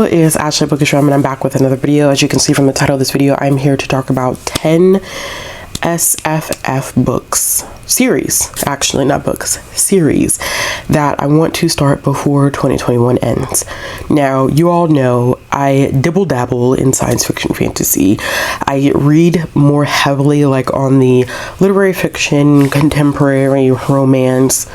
What is Ashley Bookish Rum, and I'm back with another video. As you can see from the title of this video, I'm here to talk about 10 SFF books, series, actually not books, series that I want to start before 2021 ends. Now, you all know I dibble dabble in science fiction fantasy. I read more heavily like on the literary fiction, contemporary romance,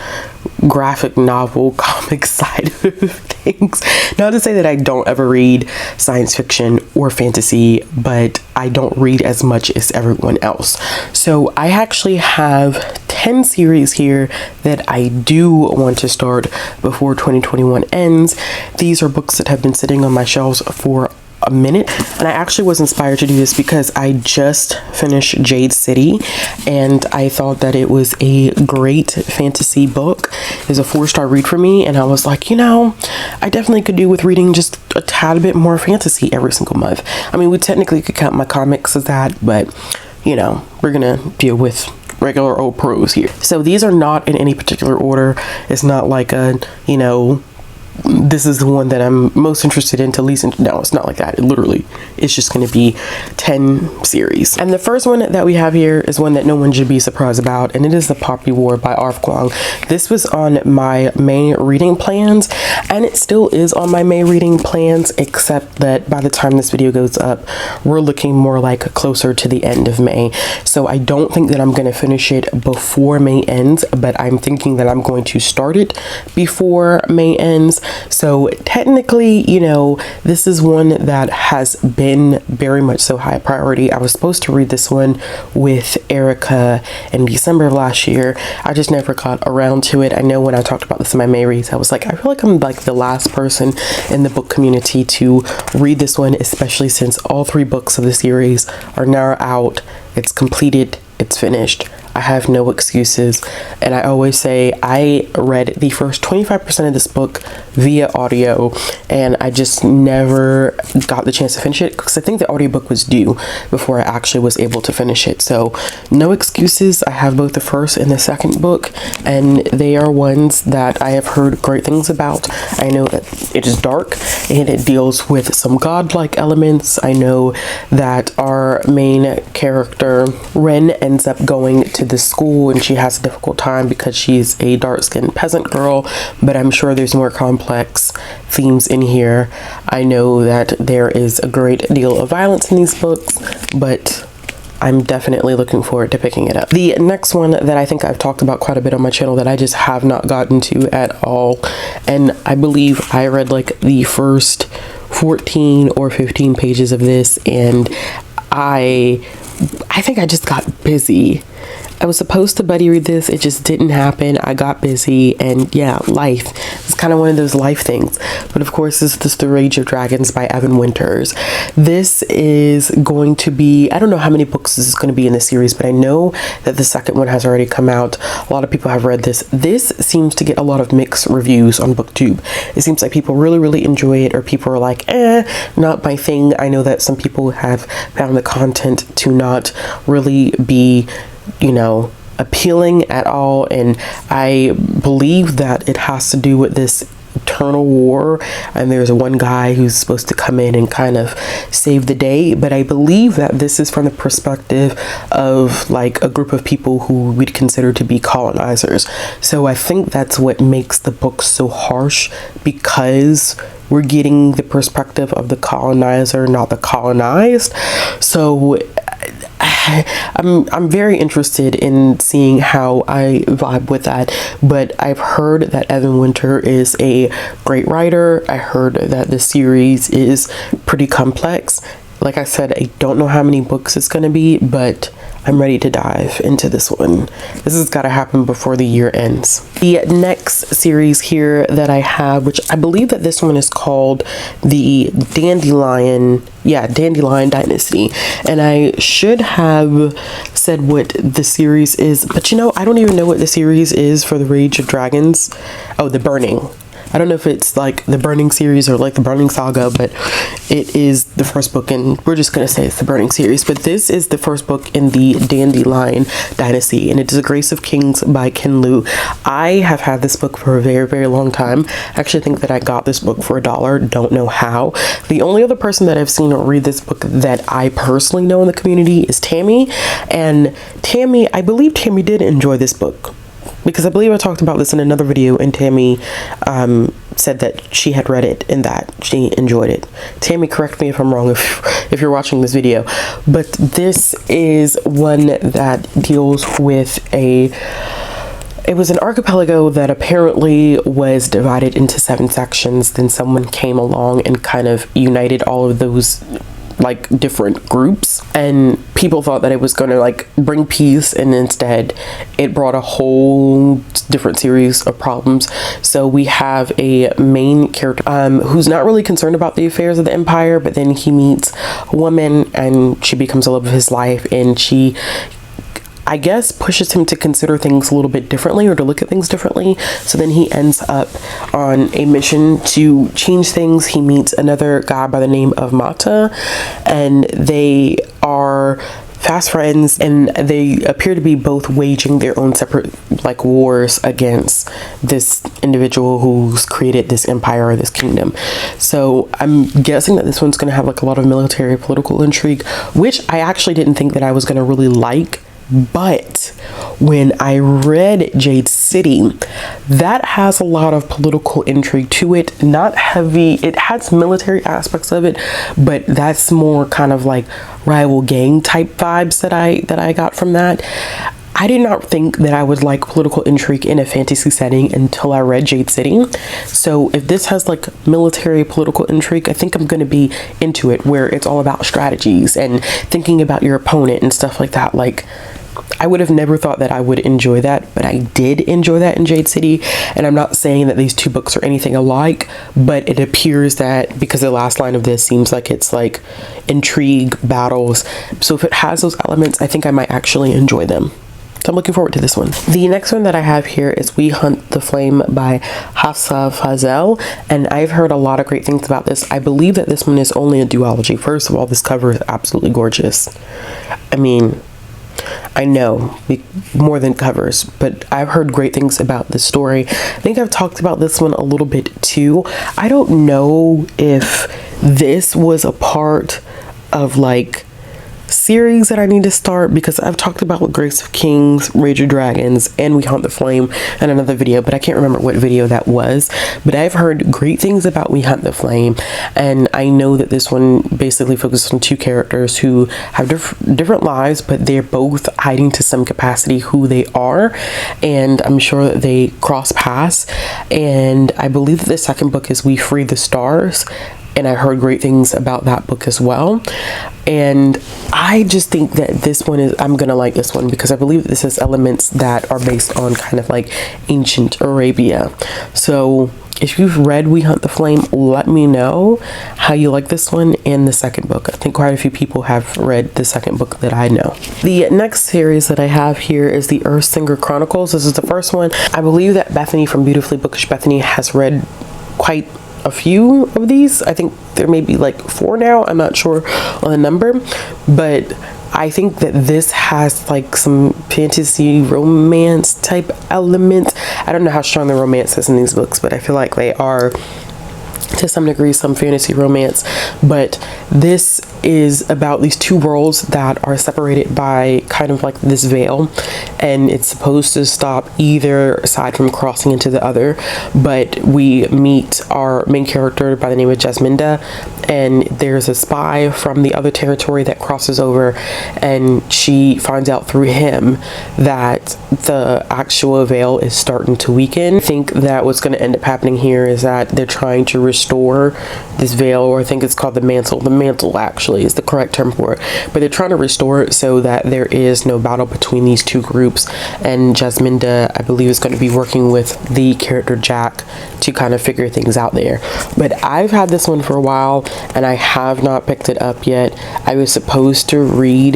graphic novel, comic side of things. Not to say that I don't ever read science fiction or fantasy, but I don't read as much as everyone else. So I actually have 10 series here that I do want to start before 2021 ends. These are books that have been sitting on my shelves for a minute, and I actually was inspired to do this because I just finished Jade City and I thought that it was a great fantasy book. It's a 4-star read for me, and I was like, you know, I definitely could do with reading just a tad bit more fantasy every single month. I mean, we technically could count my comics as that, but you know, we're gonna deal with regular old prose here. So these are not in any particular order. It's not like a, you know, this is the one that I'm most interested in to least no, it's not like that. It literally, it's just going to be 10 series. And the first one that we have here is one that no one should be surprised about, and it is The Poppy War by R.F. Kuang. This was on my May reading plans, and it still is on my May reading plans, except that by the time this video goes up, we're looking more like closer to the end of May. So I don't think that I'm going to finish it before May ends, but I'm thinking that I'm going to start it before May ends. So technically, you know, this is one that has been very much so high priority. I was supposed to read this one with Erica in December of last year. I just never got around to it. I know when I talked about this in my May reads, I was like, I feel like I'm like the last person in the book community to read this one, especially since all 3 books of the series are now out. It's completed. It's finished. I have no excuses, and I always say I read the first 25% of this book via audio, and I just never got the chance to finish it because I think the audiobook was due before I actually was able to finish it. So no excuses. I have both the first and the second book, and they are ones that I have heard great things about. I know that it is dark and it deals with some godlike elements. I know that our main character Ren ends up going to the school, and she has a difficult time because she's a dark-skinned peasant girl, but I'm sure there's more complex themes in here. I know that there is a great deal of violence in these books, but I'm definitely looking forward to picking it up. The next one that I think I've talked about quite a bit on my channel that I just have not gotten to at all, and I believe I read like the first 14 or 15 pages of this, and I think I just got busy. I was supposed to buddy read this, it just didn't happen. I got busy, and yeah, life. It's kind of one of those life things. But of course, this is The Rage of Dragons by Evan Winters. This is going to be, I don't know how many books this is going to be in this series, but I know that the second one has already come out. A lot of people have read this. This seems to get a lot of mixed reviews on BookTube. It seems like people really enjoy it, or people are like, not my thing. I know that some people have found the content to not really be, you know, appealing at all, and I believe that it has to do with this eternal war, and there's one guy who's supposed to come in and kind of save the day, but I believe that this is from the perspective of like a group of people who we'd consider to be colonizers. So I think that's what makes the book so harsh, because we're getting the perspective of the colonizer, not the colonized. So I'm very interested in seeing how I vibe with that, but I've heard that Evan Winter is a great writer. I heard that the series is pretty complex. Like I said, I don't know how many books it's going to be, but I'm ready to dive into this one. This has got to happen before the year ends. The next series here that I have, which I believe that this one is called the Dandelion Dynasty. And I should have said what the series is, but you know, I don't even know what the series is for The Rage of Dragons. Oh, The Burning. I don't know if it's like the Burning series or like the Burning Saga, but it is the first book, and we're just gonna say it's the Burning series. But this is the first book in the Dandelion Dynasty, and it is A Grace of Kings by Ken Liu. I have had this book for a very, very long time. I actually think that I got this book for $1. Don't know how. The only other person that I've seen read this book that I personally know in the community is Tammie, and Tammie, I believe Tammie did enjoy this book, because I believe I talked about this in another video, and Tammie said that she had read it and that she enjoyed it. Tammie, correct me if I'm wrong if you're watching this video, but this is one that deals with it was an archipelago that apparently was divided into 7 sections. Then someone came along and kind of united all of those like different groups, and people thought that it was going to like bring peace, and instead it brought a whole different series of problems. So we have a main character who's not really concerned about the affairs of the empire, but then he meets a woman and she becomes the love of his life, and she, I guess, pushes him to consider things a little bit differently, or to look at things differently. So then he ends up on a mission to change things. He meets another guy by the name of Mata, and they are fast friends, and they appear to be both waging their own separate like wars against this individual who's created this empire or this kingdom. So I'm guessing that this one's going to have like a lot of military political intrigue, which I actually didn't think that I was going to really like. But when I read Jade City, that has a lot of political intrigue to it. Not heavy, it has military aspects of it, but that's more kind of like rival gang type vibes that I got from that. I did not think that I would like political intrigue in a fantasy setting until I read Jade City. So if this has like military political intrigue, I think I'm going to be into it, where it's all about strategies and thinking about your opponent and stuff like that. Like, I would have never thought that I would enjoy that, but I did enjoy that in Jade City. And I'm not saying that these two books are anything alike, but it appears that, because the last line of this seems like it's like intrigue, battles. So if it has those elements, I think I might actually enjoy them. So I'm looking forward to this one. The next one that I have here is We Hunt the Flame by Hafsa Fazel, and I've heard a lot of great things about this. I believe that this one is only a duology. First of all, this cover is absolutely gorgeous. I mean, I know more than covers, but I've heard great things about this story. I think I've talked about this one a little bit too. I don't know if this was a part of like series that I need to start, because I've talked about Grace of Kings, Rage of Dragons, and We Hunt the Flame in another video, but I can't remember what video that was. But I've heard great things about We Hunt the Flame, and I know that this one basically focuses on 2 characters who have different lives, but they're both hiding to some capacity who they are, and I'm sure that they cross paths. And I believe that the second book is We Free the Stars, and I heard great things about that book as well. And I just think that this one is, I'm gonna like this one, because I believe this has elements that are based on kind of like ancient Arabia. So if you've read We Hunt the Flame, let me know how you like this one and the second book. I think quite a few people have read the second book that I know. The next series that I have here is the Earthsinger Chronicles. This is the first one. I believe that Bethany from Beautifully Bookish Bethany has read quite a few of these. I think there may be like 4 now. I'm not sure on the number, but I think that this has like some fantasy romance type elements. I don't know how strong the romance is in these books, but I feel like they are to some degree some fantasy romance. But this is about these 2 worlds that are separated by kind of like this veil, and it's supposed to stop either side from crossing into the other. But we meet our main character by the name of Jasminda, and there's a spy from the other territory that crosses over, and she finds out through him that the actual veil is starting to weaken. I think that what's going to end up happening here is that they're trying to restore this veil, or I think it's called the mantle. The mantle actually is the correct term for it, but they're trying to restore it so that there is no battle between these 2 groups. And Jasminda, I believe, is going to be working with the character Jack to kind of figure things out there. But I've had this one for a while and I have not picked it up yet. I was supposed to read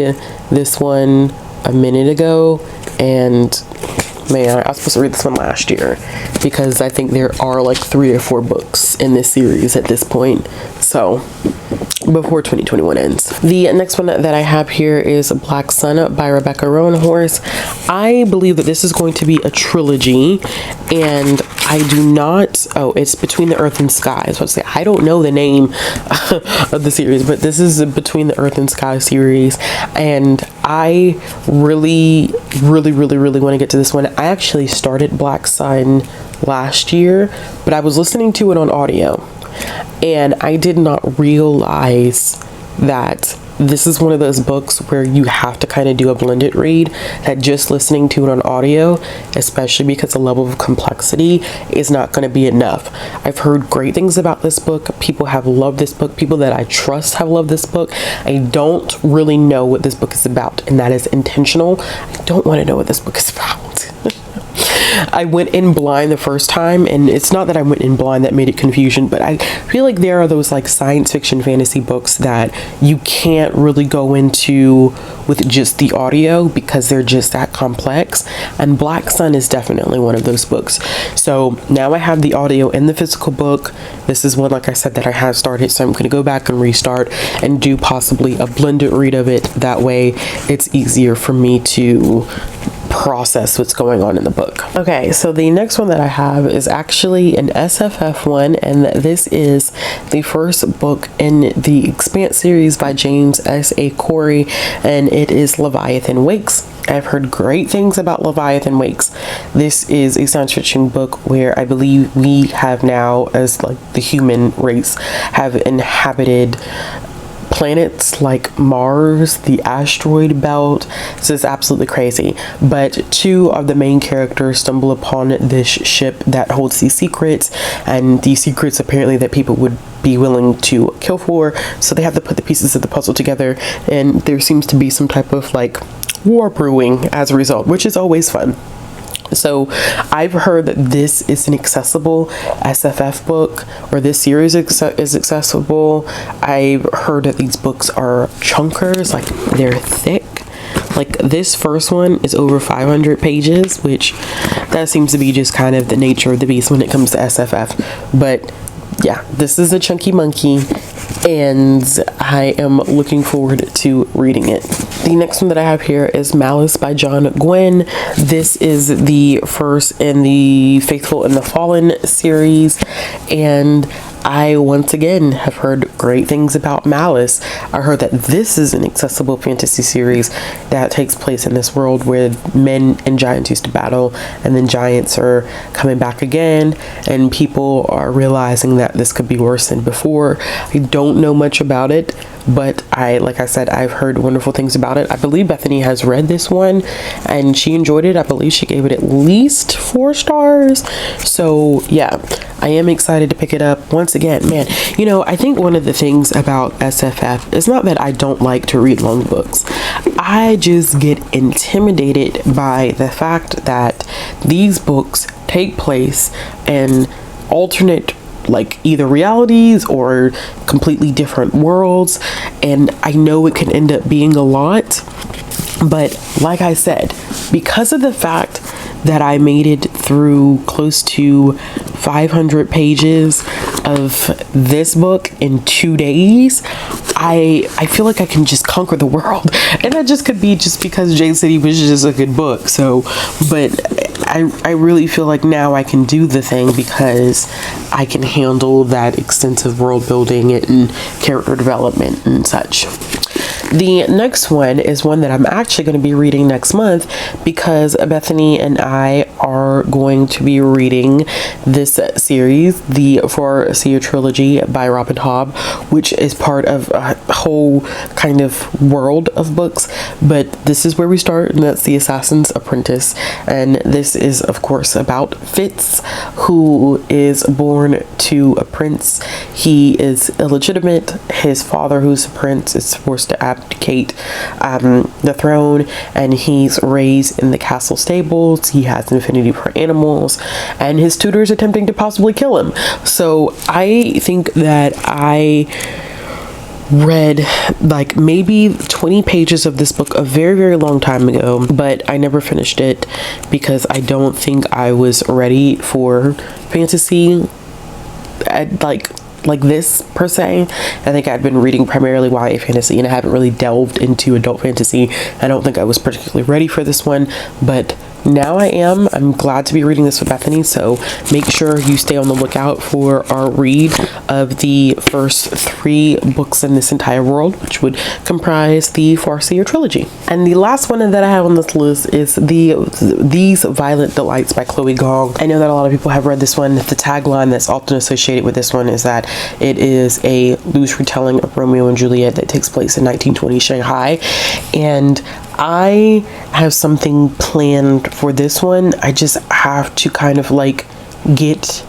this one a minute ago, and man, I was supposed to read this one last year because I think there are like 3 or 4 books in this series at this point. So before 2021 ends. The next one that I have here is Black Sun by Rebecca Roanhorse. I believe that this is going to be a trilogy, and I do not, oh, it's Between the Earth and Sky. I was about to say, I don't know the name of the series, but this is a Between the Earth and Sky series, and I really want to get to this one. I actually started Black Sun last year, but I was listening to it on audio, and I did not realize that this is one of those books where you have to kind of do a blended read, that just listening to it on audio, especially because the level of complexity is not going to be enough. I've heard great things about this book. People have loved this book. People that I trust have loved this book. I don't really know what this book is about, and that is intentional. I don't want to know what this book is about. I went in blind the first time, and it's not that I went in blind that made it confusion, but I feel like there are those like science fiction fantasy books that you can't really go into with just the audio because they're just that complex, and Black Sun is definitely one of those books. So now I have the audio and the physical book. This is one, like I said, that I have started, so I'm going to go back and restart and do possibly a blended read of it. That way it's easier for me to process what's going on in the book. Okay, so the next one that I have is actually an SFF one, and this is the first book in the Expanse series by James S.A. Corey, and it is Leviathan Wakes. I've heard great things about Leviathan Wakes. This is a science fiction book where I believe we have now, as like the human race, have inhabited planets like Mars, the asteroid belt. This is absolutely crazy. But 2 of the main characters stumble upon this ship that holds these secrets, and these secrets apparently that people would be willing to kill for. So they have to put the pieces of the puzzle together, and there seems to be some type of like war brewing as a result, which is always fun. So I've heard that this is an accessible SFF book, or this series is accessible. I've heard that these books are chunkers, like they're thick. Like this first one is over 500 pages, which that seems to be just kind of the nature of the beast when it comes to SFF. But yeah, this is a chunky monkey, and I am looking forward to reading it. The next one that I have here is Malice by John Gwynne. This is the first in the Faithful and the Fallen series, and I once again have heard great things about Malice. I heard that this is an accessible fantasy series that takes place in this world where men and giants used to battle, and then giants are coming back again, and people are realizing that this could be worse than before. I don't know much about it, but like I said, I've heard wonderful things about it. I believe Bethany has read this one and she enjoyed it. I believe she gave it at least 4 stars. So yeah, I am excited to pick it up. Once again, man, you know, I think one of the things about SFF is not that I don't like to read long books. I just get intimidated by the fact that these books take place in alternate, like either realities or completely different worlds, and I know it can end up being a lot, but like I said, because of the fact that I made it through close to 500 pages of this book in 2 days, I feel like I can just conquer the world. And that just could be just because Jade City was just a good book. So, but I really feel like now I can do the thing because I can handle that extensive world building and character development and such. The next one is one that I'm actually going to be reading next month because Bethany and I are going to be reading this series, the For Sea Trilogy by Robin Hobb, which is part of a whole kind of world of books. But this is where we start, and that's The Assassin's Apprentice. And this is, of course, about Fitz, who is born to a prince. He is illegitimate. His father, who's a prince, is forced to abdicate the throne, and he's raised in the castle stables. He has an affinity for animals, and his tutor is attempting to possibly kill him. So I think that I read like maybe 20 pages of this book a very, very long time ago, but I never finished it because I don't think I was ready for fantasy at like this per se. I think I'd been reading primarily YA fantasy and I haven't really delved into adult fantasy. I don't think I was particularly ready for this one, but now I am. I'm glad to be reading this with Bethany, so make sure you stay on the lookout for our read of the first 3 books in this entire world, which would comprise the Earthsinger trilogy. And the last one that I have on this list is These Violent Delights by Chloe Gong. I know that a lot of people have read this one. The tagline that's often associated with this one is that it is a loose retelling of Romeo and Juliet that takes place in 1920 Shanghai, and I have something planned for this one. I just have to kind of like get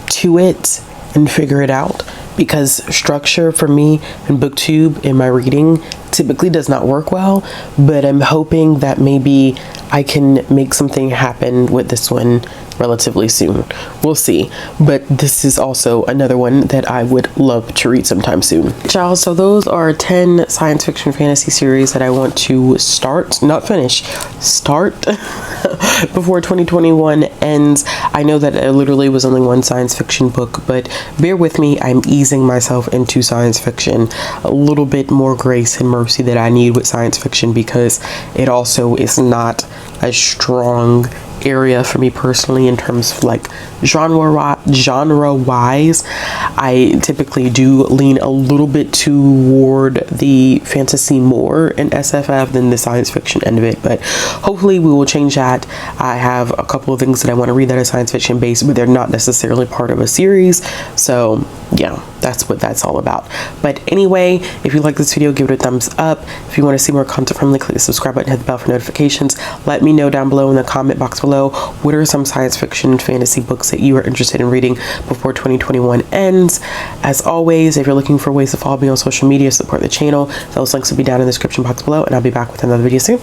to it and figure it out, because structure for me and booktube in my reading typically does not work well, but I'm hoping that maybe I can make something happen with this one relatively soon. We'll see. But this is also another one that I would love to read sometime soon. Y'all, so those are 10 science fiction fantasy series that I want to start, not finish, start before 2021 ends. I know that it literally was only one science fiction book, but bear with me. I'm easing myself into science fiction. A little bit more grace and mercy that I need with science fiction, because it also is not a strong area for me personally in terms of like genre wise. I typically do lean a little bit toward the fantasy more in SFF than the science fiction end of it, but hopefully we will change that. I have a couple of things that I want to read that are science fiction based, but they're not necessarily part of a series, so yeah, that's what that's all about. But anyway, if you like this video, give it a thumbs up. If you want to see more content from me, click the subscribe button, hit the bell for notifications. Let me know down below in the comment box below, what are some science fiction fantasy books that you are interested in reading before 2021 ends. As always, if you're looking for ways to follow me on social media, support the channel, those links will be down in the description box below, and I'll be back with another video soon.